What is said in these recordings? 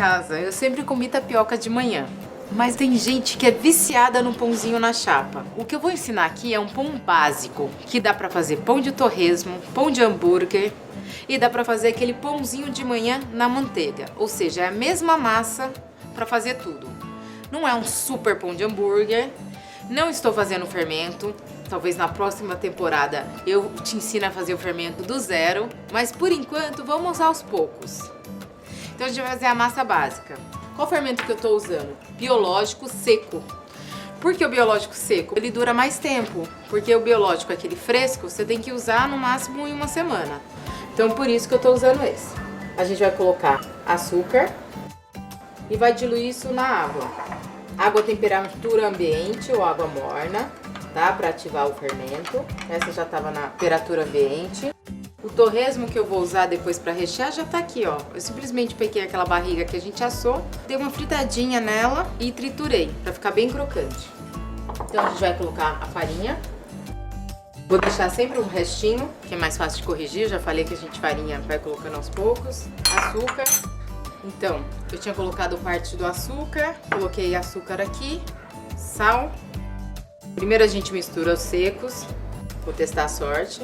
casa, eu sempre comi tapioca de manhã. Mas tem gente que é viciada no pãozinho na chapa. O que eu vou ensinar aqui é um pão básico, que dá pra fazer pão de torresmo, pão de hambúrguer e dá pra fazer aquele pãozinho de manhã na manteiga. Ou seja, é a mesma massa pra fazer tudo. Não é um super pão de hambúrguer, não estou fazendo fermento. Talvez na próxima temporada eu te ensine a fazer o fermento do zero, mas por enquanto vamos aos poucos. Então a gente vai fazer a massa básica. Qual fermento que eu estou usando? Biológico seco. Por que o biológico seco? Ele dura mais tempo, porque o biológico, aquele fresco, você tem que usar no máximo em uma semana. Então por isso que eu estou usando esse. A gente vai colocar açúcar e vai diluir isso na água. Água a temperatura ambiente ou água morna, tá? Para ativar o fermento. Essa já estava na temperatura ambiente. O torresmo que eu vou usar depois para rechear já tá aqui, ó. Eu simplesmente peguei aquela barriga que a gente assou, dei uma fritadinha nela e triturei para ficar bem crocante. Então a gente vai colocar a farinha. Vou deixar sempre um restinho, que é mais fácil de corrigir. Eu já falei que a gente farinha vai colocando aos poucos. Açúcar. Então, eu tinha colocado parte do açúcar, coloquei açúcar aqui, sal. Primeiro a gente mistura os secos, vou testar a sorte.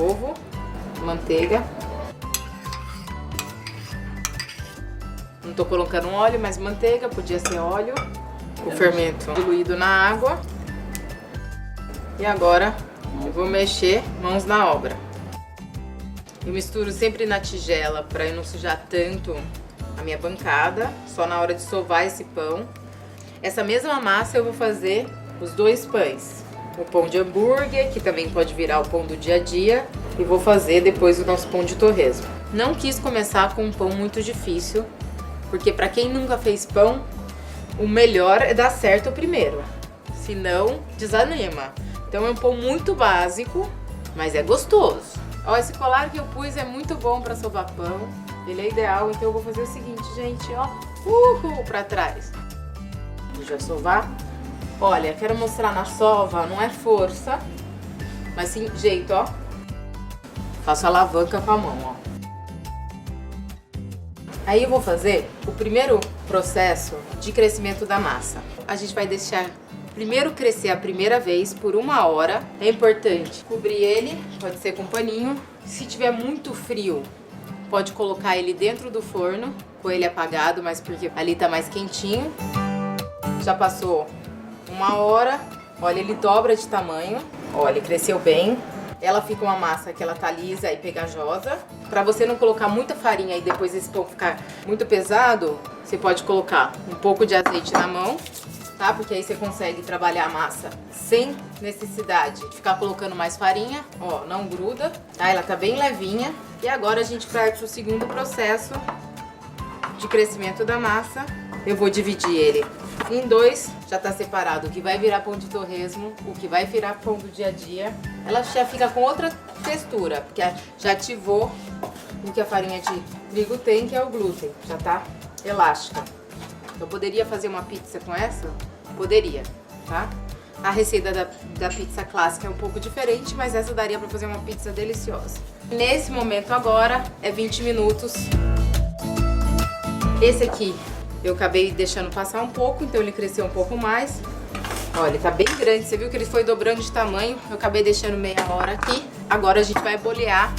Ovo, manteiga. Não tô colocando óleo, mas manteiga, podia ser óleo. O fermento diluído na água. E agora eu vou mexer, mãos na obra. Eu misturo sempre na tigela para eu não sujar tanto a minha bancada, só na hora de sovar esse pão. Essa mesma massa eu vou fazer os dois pães. O pão de hambúrguer, que também pode virar o pão do dia a dia, e vou fazer depois o nosso pão de torresmo. Não quis começar com um pão muito difícil, porque para quem nunca fez pão, o melhor é dar certo primeiro, senão desanima. Então é um pão muito básico, mas é gostoso. Ó, esse colar que eu pus é muito bom para sovar pão, ele é ideal, então eu vou fazer o seguinte, gente, ó, para trás. Deixa eu sovar. Olha, quero mostrar na sova, não é força, mas sim jeito, ó. Faço alavanca com a mão, ó. Aí eu vou fazer o primeiro processo de crescimento da massa. A gente vai deixar primeiro crescer a primeira vez por 1 hora. É importante cobrir ele, pode ser com um paninho. Se tiver muito frio, pode colocar ele dentro do forno, com ele apagado, mas porque ali tá mais quentinho. Já passou 1 hora, olha, ele dobra de tamanho, olha, ele cresceu bem. Ela fica uma massa que ela tá lisa e pegajosa. Pra você não colocar muita farinha e depois esse pão ficar muito pesado, você pode colocar um pouco de azeite na mão, tá? Porque aí você consegue trabalhar a massa sem necessidade de ficar colocando mais farinha. Ó, não gruda, tá? Ela tá bem levinha. E agora a gente parte pro segundo processo de crescimento da massa. Eu vou dividir ele em dois, já tá separado o que vai virar pão de torresmo, o que vai virar pão do dia a dia. Ela já fica com outra textura, porque já ativou o que a farinha de trigo tem, que é o glúten, já tá elástica. Eu poderia fazer uma pizza com essa? Poderia, tá? A receita da pizza clássica é um pouco diferente, mas essa daria pra fazer uma pizza deliciosa. Nesse momento agora é 20 minutos. Esse aqui eu acabei deixando passar um pouco, então ele cresceu um pouco mais. Olha, ele tá bem grande, você viu que ele foi dobrando de tamanho. Eu acabei deixando meia hora aqui. Agora a gente vai bolear.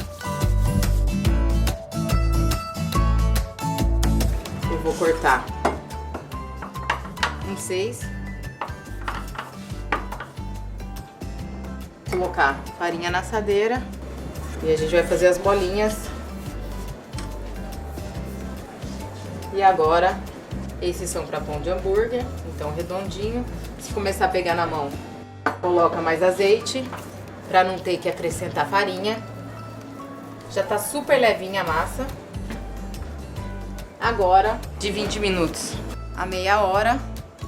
Eu vou cortar em 6. Colocar farinha na assadeira. E a gente vai fazer as bolinhas. E agora, esses são para pão de hambúrguer, então redondinho. Se começar a pegar na mão, coloca mais azeite, para não ter que acrescentar farinha. Já tá super levinha a massa. Agora, de 20 minutos a meia hora,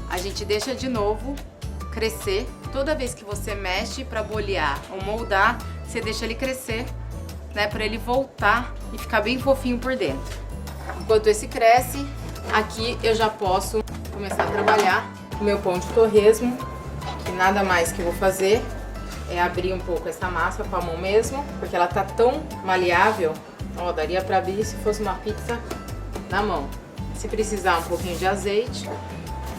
a gente deixa de novo crescer. Toda vez que você mexe para bolear ou moldar, você deixa ele crescer, né, para ele voltar e ficar bem fofinho por dentro. Enquanto esse cresce, aqui eu já posso começar a trabalhar o meu pão de torresmo, que nada mais que eu vou fazer é abrir um pouco essa massa com a mão mesmo, porque ela tá tão maleável, ó, daria pra abrir se fosse uma pizza na mão. Se precisar um pouquinho de azeite,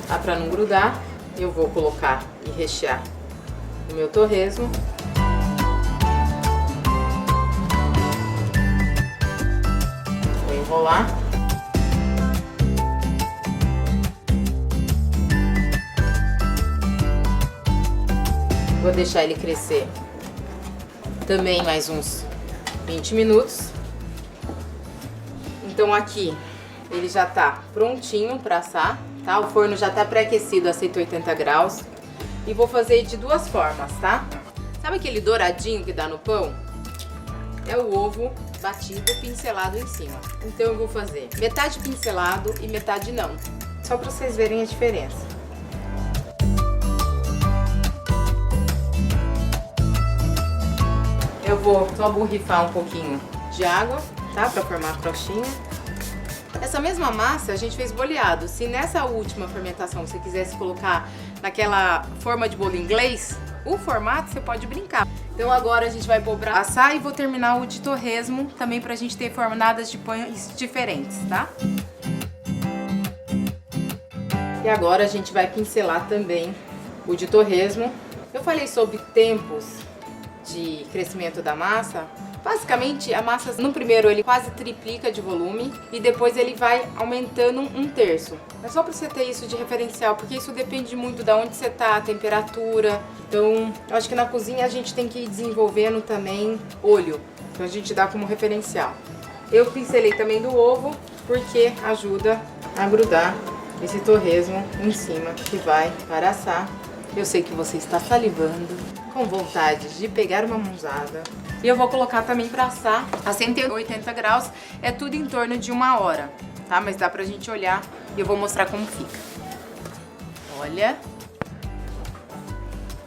tá? Pra não grudar, eu vou colocar e rechear o meu torresmo. Vou enrolar. Vou deixar ele crescer também mais uns 20 minutos. Então aqui ele já tá prontinho para assar, tá? O forno já tá pré-aquecido a 180 graus. E vou fazer de duas formas, tá? Sabe aquele douradinho que dá no pão? É o ovo batido, pincelado em cima. Então eu vou fazer metade pincelado e metade não. Só para vocês verem a diferença. Eu vou só borrifar um pouquinho de água, tá? Pra formar a crostinha. Essa mesma massa a gente fez boleado. Se nessa última fermentação você quisesse colocar naquela forma de bolo inglês, o formato você pode brincar. Então agora a gente vai pôr pra assar e vou terminar o de torresmo também pra gente ter formadas de pães diferentes, tá? E agora a gente vai pincelar também o de torresmo. Eu falei sobre tempos de crescimento da massa. Basicamente a massa no primeiro ele quase triplica de volume e depois ele vai aumentando um terço. É só para você ter isso de referencial, porque isso depende muito de onde você tá, a temperatura. Então eu acho que na cozinha a gente tem que ir desenvolvendo também olho, então a gente dá como referencial. Eu pincelei também do ovo porque ajuda a grudar esse torresmo em cima que vai para assar. Eu sei que você está salivando, com vontade de pegar uma mãozada. E eu vou colocar também para assar a 180 graus, é tudo em torno de 1 hora, tá? Mas dá pra gente olhar e eu vou mostrar como fica. Olha.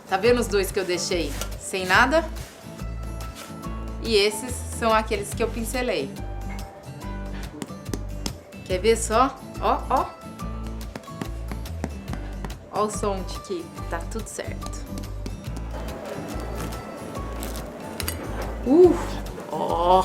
Tá vendo os dois que eu deixei sem nada? E esses são aqueles que eu pincelei. Quer ver só? Ó, ó. Ó o som de que tá tudo certo. Ó.